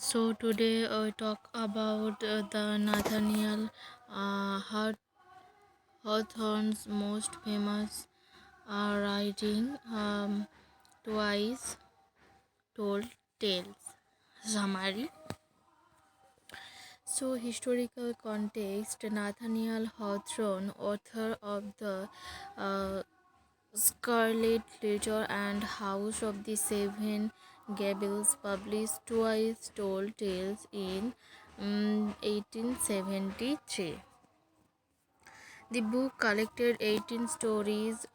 So today I talk about the Nathaniel Hawthorne's most famous writing, Twice Told Tales. Summary. So historical context: Nathaniel Hawthorne, author of the uh, Scarlet Letter and House of the Seven Gables, published Twice Told Tales in 1873. The book collected 18 stories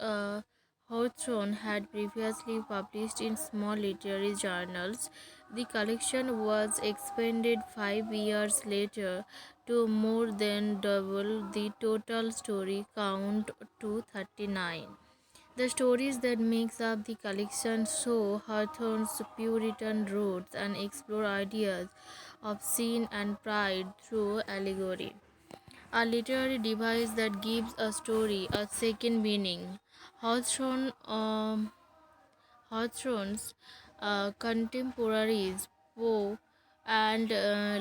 Hawthorne had previously published in small literary journals. The collection was expanded 5 years later to more than double the total story count to 39. The stories that makes up the collection show Hawthorne's Puritan roots and explore ideas of sin and pride through allegory, a literary device that gives a story a second meaning. Hawthorne, Hawthorne's contemporaries Poe and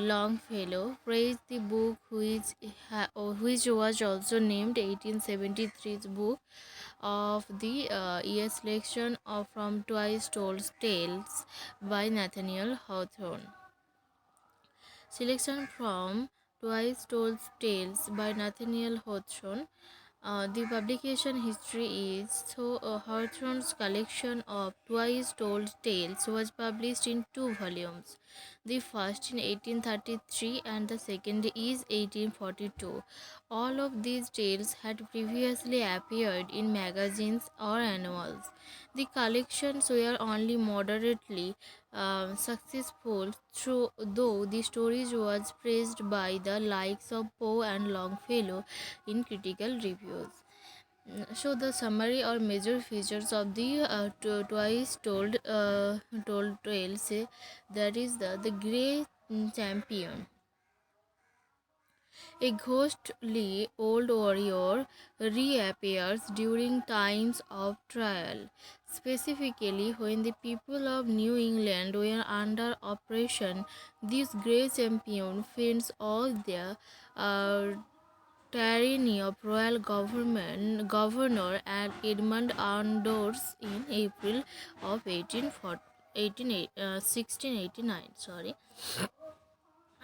Longfellow praised the book, which was also named 1873's book of the year selection of from Twice Told Tales by Nathaniel Hawthorne. Selection from Twice Told Tales by Nathaniel Hawthorne. The publication history is Hawthorne's collection of Twice Told Tales was published in two volumes. The first in 1833 and the second is 1842. All of these tales had previously appeared in magazines or annuals. The collections were only moderately successful, though the stories was praised by the likes of Poe and Longfellow in critical reviews. So the summary or major features of the twice told tales, that is the Grey Champion. A ghostly old warrior reappears during times of trial, specifically when the people of New England were under oppression. This grey champion fends all their uh, tyranny of royal governor and Edmund Andros in April of 1689. Sorry.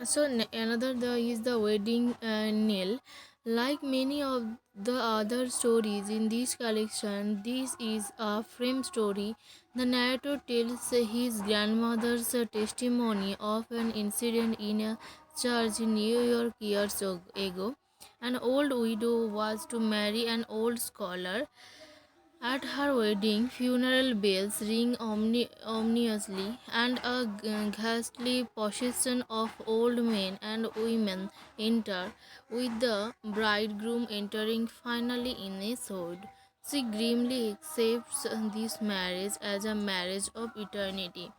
So another is the wedding nail. Like many of the other stories in this collection, this is a frame story. The narrator tells his grandmother's testimony of an incident in a church in New York years ago. An old widow was to marry an old scholar. At her wedding, funeral bells ring ominously, and a ghastly procession of old men and women enter, with the bridegroom entering finally in a sword. She grimly accepts this marriage as a marriage of eternity.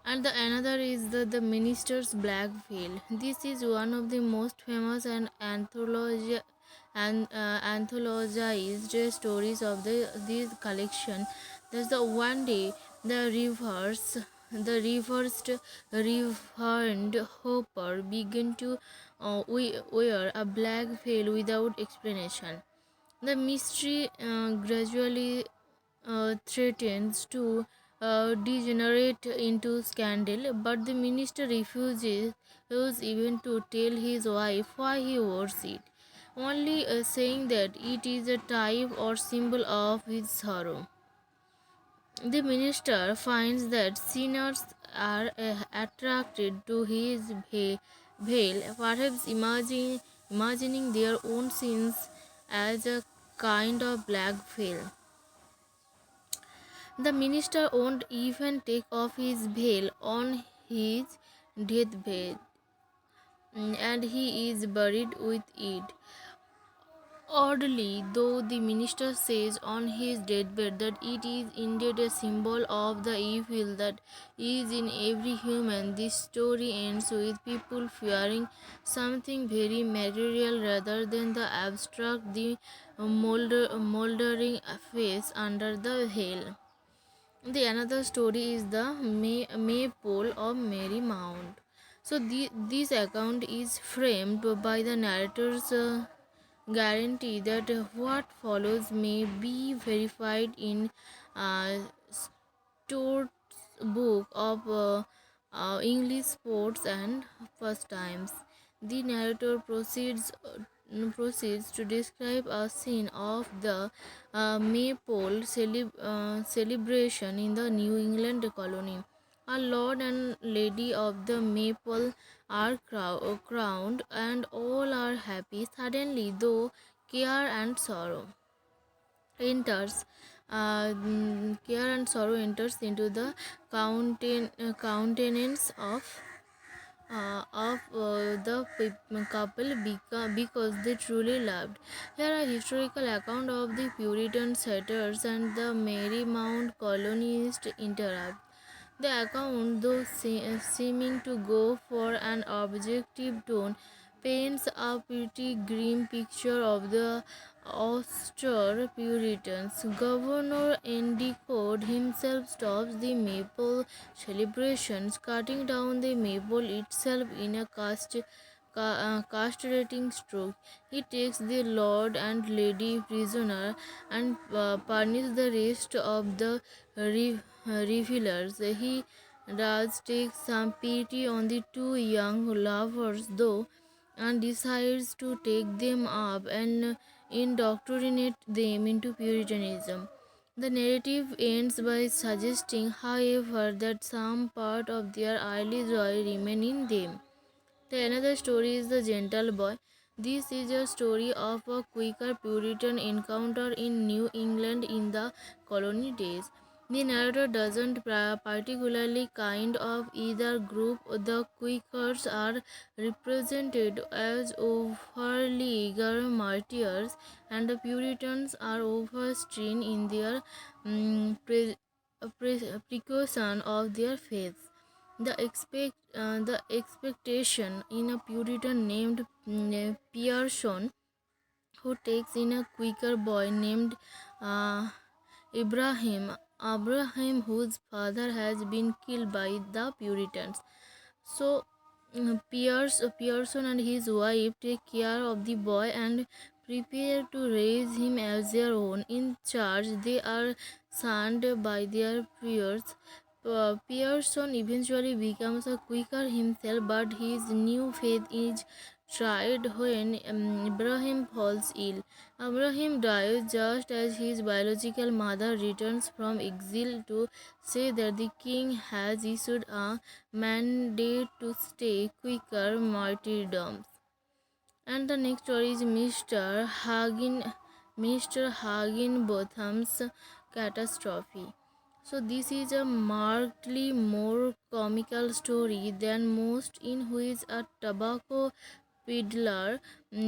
And the another is the minister's black veil. This is one of the most famous and anthologized stories of this collection. There's the one day the reversed Reverend Hopper began to wear a black veil without explanation. The mystery gradually threatens to degenerate into scandal, but the minister refuses even to tell his wife why he wears it, only saying that it is a type or symbol of his sorrow. The minister finds that sinners are attracted to his veil, perhaps imagining their own sins as a kind of black veil. The minister won't even take off his veil on his deathbed, and he is buried with it. Oddly, though, the minister says on his deathbed that it is indeed a symbol of the evil that is in every human, this story ends with people fearing something very material rather than the abstract, the moldering face under the veil. The another story is the Maypole of Mary Mount. So this account is framed by the narrator's guarantee that what follows may be verified in uh, Stuart's book of English sports and pastimes. The narrator proceeds to describe a scene of the Maypole celebration in the New England colony. A lord and lady of the Maypole are crowned, and all are happy. Suddenly, though, care and sorrow enters. Care and sorrow enters into the countenance of the couple because they truly loved. Here a historical account of the Puritan settlers and the Marymount colonists interrupt. The account, though seeming to go for an objective tone, paints a pretty grim picture of the austere Puritans. Governor Endicott himself stops the Maypole celebrations, cutting down the Maypole itself in a castrating stroke. He takes the lord and lady prisoner and punishes the rest of the revelers. He does take some pity on the two young lovers, though, and decides to take them up and indoctrinate them into Puritanism. The narrative ends by suggesting, however, that some part of their early joy remain in them. The another story is The Gentle Boy. This is a story of a Quaker Puritan encounter in New England in the colony days. The narrator doesn't particularly kind of either group. The Quakers are represented as overly eager martyrs, and the Puritans are overstrained in their precaution of their faith. The expectation in a Puritan named Pearson, who takes in a Quaker boy named uh, Abraham, whose father has been killed by the Puritans. So Pearson and his wife take care of the boy and prepare to raise him as their own. In charge, they are shunned by their peers. Pearson eventually becomes a Quaker himself, but his new faith is tried when Abraham falls ill. Abraham dies just as his biological mother returns from exile to say that the king has issued a mandate to stay Quaker martyrdoms. And the next story is Mr. Higginbotham's catastrophe. So this is a markedly more comical story than most, in which a tobacco peddler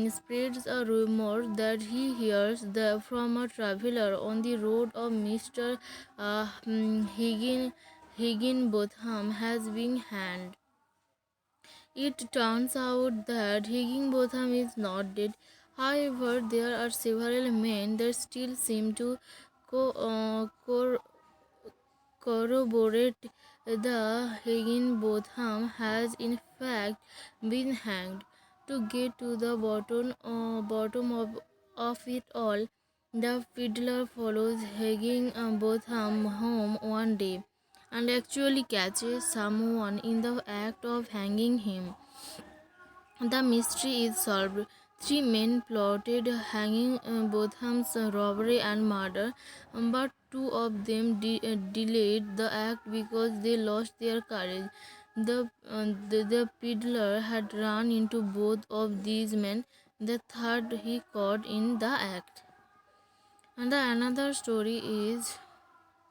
spreads a rumor that he hears from a traveler on the road of Mr. Higginbotham has been hanged. It turns out that Higginbotham is not dead. However, there are several men that still seem to co- uh, cor- corroborate the Higginbotham has in fact been hanged. To get to the bottom of it all, the fiddler follows Higginbotham home one day and actually catches someone in the act of hanging him. The mystery is solved. Three men plotted hanging Botham's robbery and murder, but two of them delayed the act because they lost their courage. The peddler had run into both of these men. The third he caught in the act. And the another story is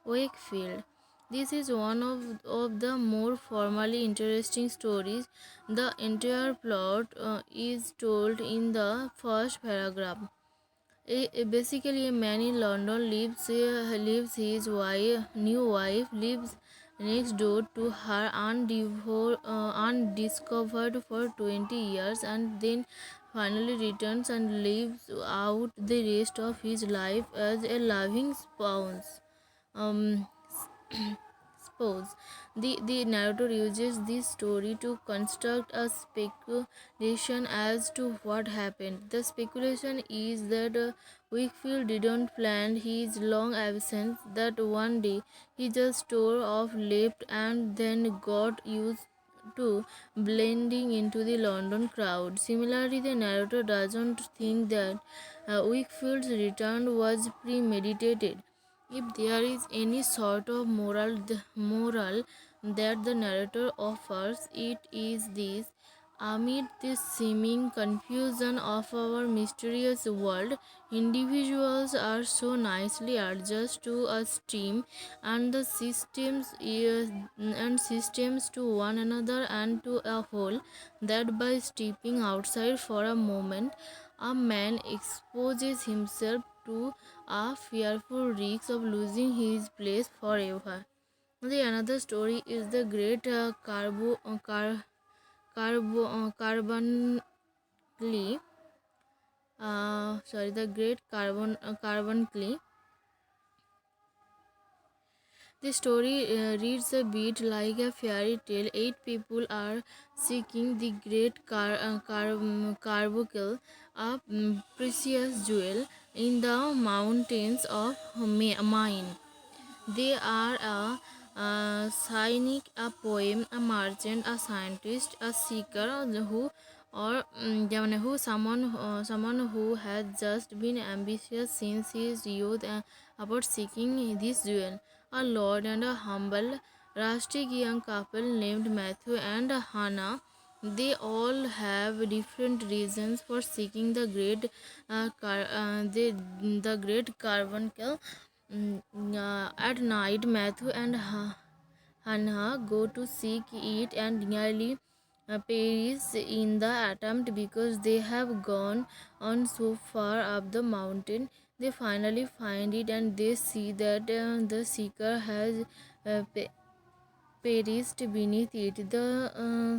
Wakefield. This is one of the more formally interesting stories. The entire plot is told in the first paragraph. Basically, a man in London leaves his new wife lives next door to her undiscovered for 20 years, and then finally returns and lives out the rest of his life as a loving spouse. Um, spouse. The narrator uses this story to construct a speculation as to what happened. The speculation is that Wakefield didn't plan his long absence, that one day he just tore off left and then got used to blending into the London crowd. Similarly, the narrator doesn't think that Wakefield's return was premeditated. If there is any sort of moral that the narrator offers, it is this: amid this seeming confusion of our mysterious world, individuals are so nicely adjusted to a stream and the systems to one another and to a whole, that by stepping outside for a moment, a man exposes himself to a fearful risk of losing his place forever. The another story is the great carbon the great carbon clay. The story reads a bit like a fairy tale. Eight people are seeking the great carbuncle, a precious jewel in the mountains of Maine. They are a cynic, a poem, a merchant, a scientist, a seeker someone who has just been ambitious since his youth about seeking this jewel. A lord and a humble, rustic young couple named Matthew and Hannah. They all have different reasons for seeking the great carbuncle. At night, Matthew and Hannah go to seek it and nearly perish in the attempt because they have gone on so far up the mountain. They finally find it and they see that the seeker has uh, perished beneath it. The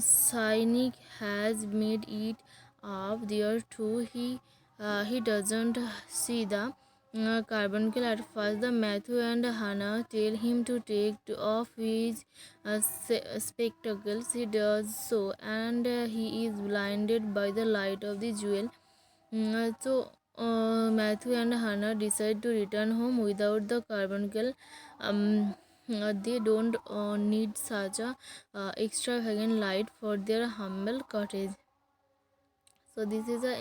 cynic has made it up there too. He doesn't see the carbuncle at first. The Matthew and Hannah tell him to take off his spectacles. He does so, and he is blinded by the light of the jewel. Matthew and Hannah decide to return home without the carbuncle. They don't need such a extravagant light for their humble cottage. So this is a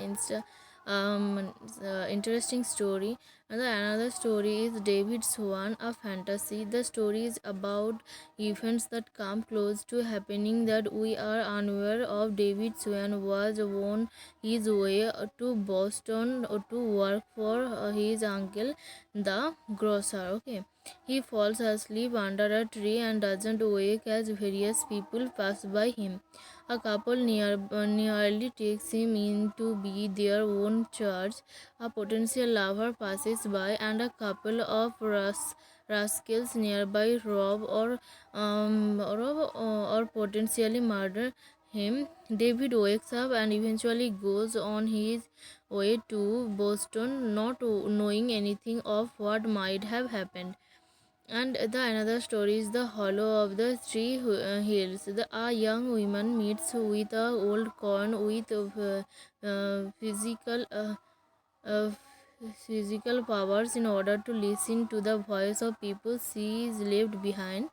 interesting story. And the another story is David Swan, a fantasy. The story is about events that come close to happening that we are unaware of. David Swan was on his way to Boston to work for his uncle, the grocer. Okay, he falls asleep under a tree and doesn't wake as various people pass by him. A couple nearly takes him in to be their own church. A potential lover passes by, and a couple of rascals nearby or potentially murder him. David wakes up and eventually goes on his way to Boston, not knowing anything of what might have happened. And the another story is the hollow of the three hills. A young woman meets with a old corn with uh, physical powers in order to listen to the voice of people she is left behind.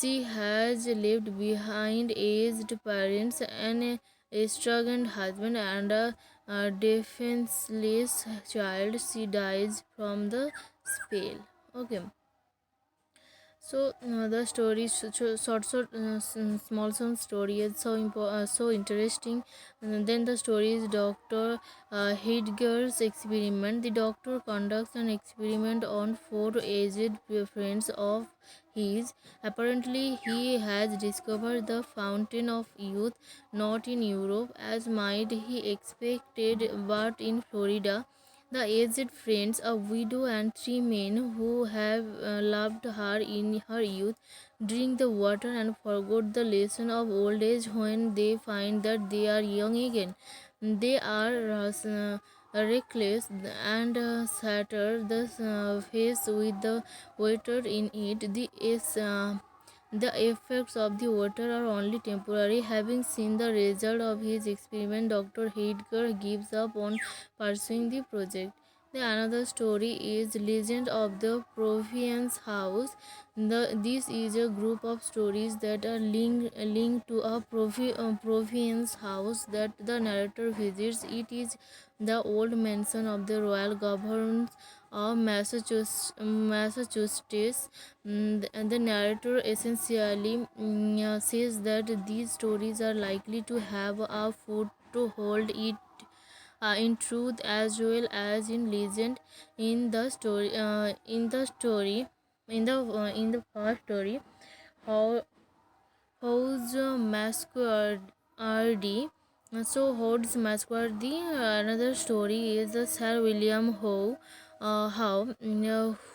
She has left behind aged parents, an estranged husband, and a defenseless child. She dies from the spell. Okay. So the story, small story is so interesting. And then the story is Doctor Hidger's experiment. The doctor conducts an experiment on four aged friends of his. Apparently, he has discovered the fountain of youth, not in Europe as might he expected, but in Florida. The aged friends, a widow and three men who have loved her in her youth, drink the water and forget the lesson of old age when they find that they are young again. They are reckless and shatter the face with the water in it. The The effects of the water are only temporary. Having seen the result of his experiment, Dr. Heidegger gives up on pursuing the project. The another story is Legend of the Proviance House. This is a group of stories that are linked to a Proviance house that the narrator visits. It is the old mansion of the royal governors of Massachusetts. And the narrator essentially says that these stories are likely to have a foot to hold it in truth as well as in legend. In the story, in the first story, how House Masquerade. House Masquerade. Another story is the Sir William Howe,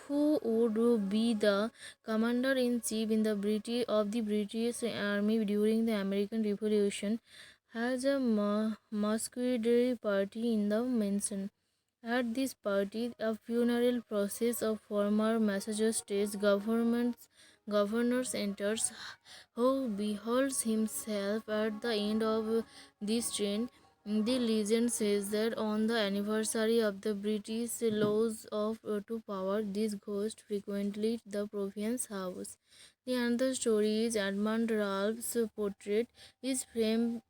who would be the commander in chief in the British Army during the American Revolution, has a masquerade party in the mansion. At this party, a funeral process of former Massachusetts governors enters, who beholds himself at the end of this train. The legend says that on the anniversary of the British loss of to power, this ghost frequently the Proviance house. The another story is Edmund Ralph's portrait is framed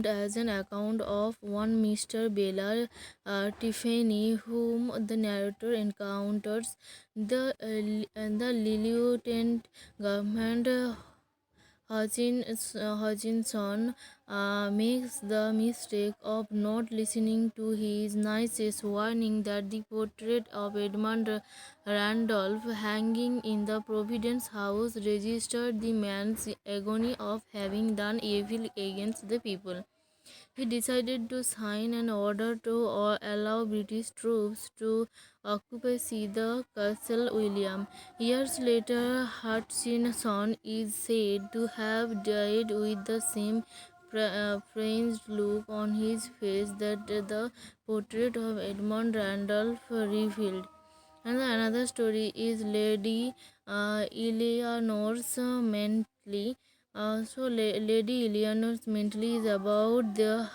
as an account of one Mr. Bella Tiffany, whom the narrator encounters. The Lieutenant Government Hutchinson makes the mistake of not listening to his nicest warning that the portrait of Edmund Randolph hanging in the Providence House registered the man's agony of having done evil against the people. He decided to sign an order to allow British troops to occupy the Castle William. Years later, Hutchinson is said to have died with the same frenzied look on his face that the portrait of Edmund Randolph revealed. And another story is Lady Eleanor's Mentley. Lady Eleanor's Mentley is about the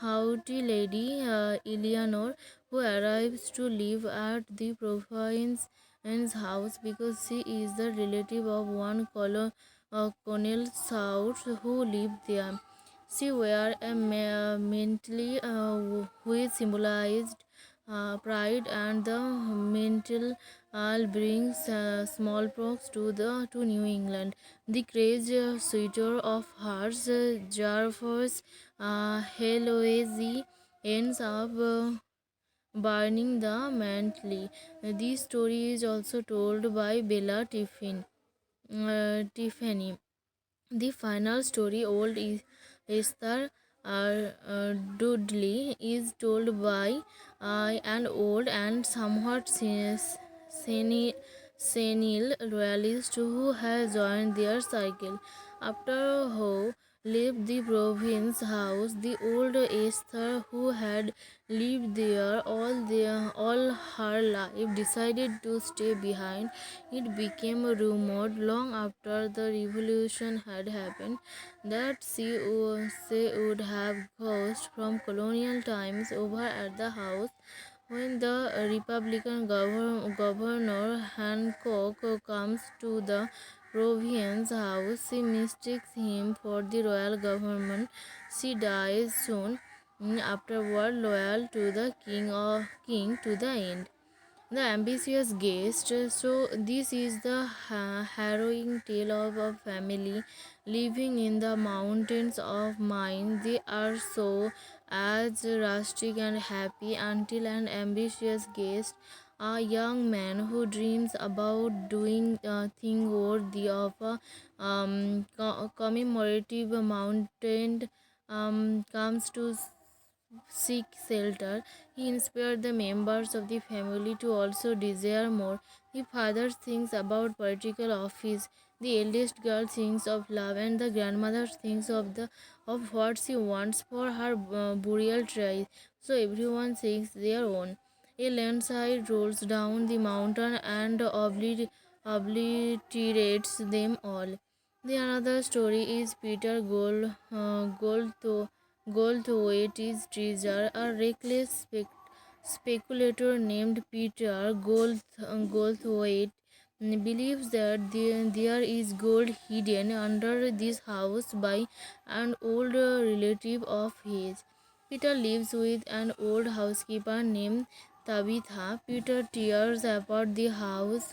haughty Lady Eleanor, who arrives to live at the Provincial's house because she is the relative of one Colonel South who lived there. She wears a mantle which symbolized pride, and the mental brings smallpox to New England. The crazy suitor of hers, Jarvis Heloise, ends up burning the mantle. This story is also told by Bella Tiffany. The final story, Old Esther Dudley, is told by an old and somewhat senile royalist who has joined their cycle. After Howe left the province house, the old Esther, who had lived there all her life, decided to stay behind. It became rumored long after the revolution had happened that she would have ghosts from colonial times over at the house. When the Republican governor Hancock comes to the Proviance house, she mistakes him for the royal government. She dies soon afterward, loyal to the king to the end. The ambitious guest. So, this is the harrowing tale of a family living in the mountains of Maine. They are so as rustic and happy until an ambitious guest, a young man who dreams about doing a thing worthy of a commemorative mountain, comes to seek shelter. He inspired the members of the family to also desire more. The father thinks about political office, the eldest girl thinks of love, and the grandmother thinks of what she wants for her burial tray. So everyone thinks their own. A landslide rolls down the mountain and obliterates them all. The another story is Peter Goldthwaite's treasure. A reckless speculator named Peter Goldthwaite believes that there is gold hidden under this house by an old relative of his. Peter lives with an old housekeeper named Tabitha. Peter tears apart the house,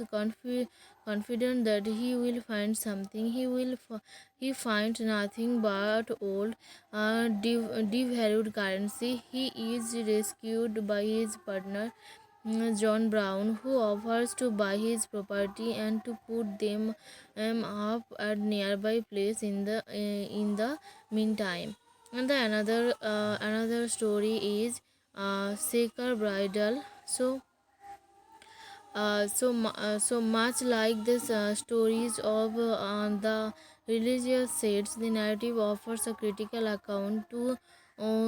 confident that he will find something. He finds nothing but old, devalued currency. He is rescued by his partner, John Brown, who offers to buy his property and to put them up at nearby place in the meantime. And the another story is Shaker Bridal. So much like the stories of the religious sects, the narrative offers a critical account to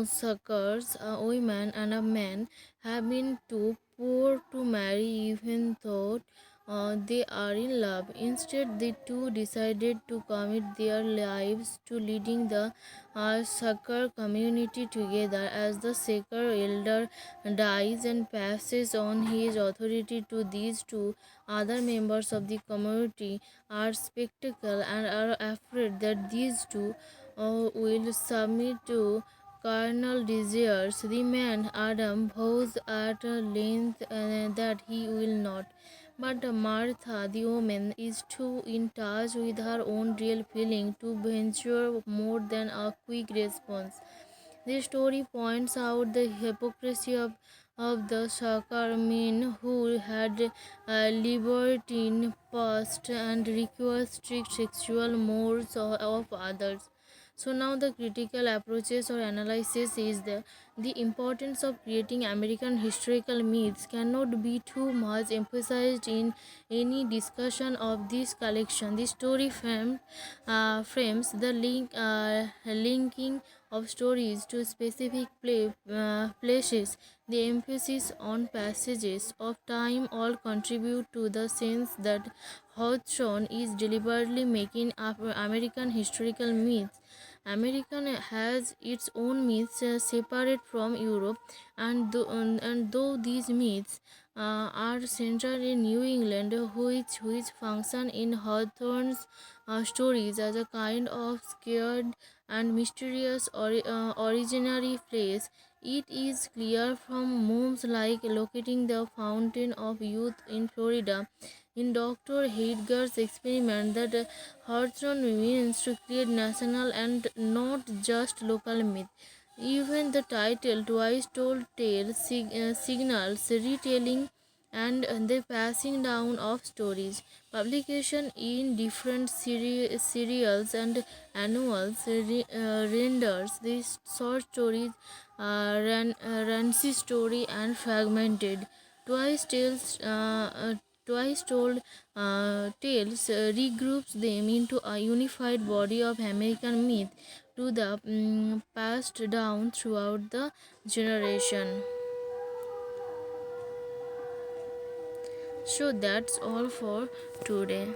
suckers. A woman and a man have been too poor to marry, even though they are in love. Instead, the two decided to commit their lives to leading the sucker community together. As the sucker elder dies and passes on his authority to these two other members of the community, are spectacle and are afraid that these two will submit to carnal desires. The man Adam vows at length that he will not. But Martha, the woman, is too in touch with her own real feeling to venture more than a quick response. This story points out the hypocrisy of the Sakar men who had a libertine past and require strict sexual mores of others. So now the critical approaches or analysis is the importance of creating American historical myths cannot be too much emphasized in any discussion of this collection. The story frames the linking of stories to specific places. The emphasis on passages of time all contribute to the sense that Hawthorne is deliberately making up American historical myths. America has its own myths separate from Europe, and though these myths are centered in New England, which function in Hawthorne's stories as a kind of scared and mysterious originary place. It is clear from moves like locating the Fountain of Youth in Florida in Dr. Heidegger's experiment that Hawthorne means to create national and not just local myth. Even the title Twice Told Tales signals retelling and the passing down of stories. Publication in different serials and annuals renders these short stories rancid story and fragmented. Twice Tales Twice Told Tales regroups them into a unified body of American myth to the passed down throughout the generation. So that's all for today.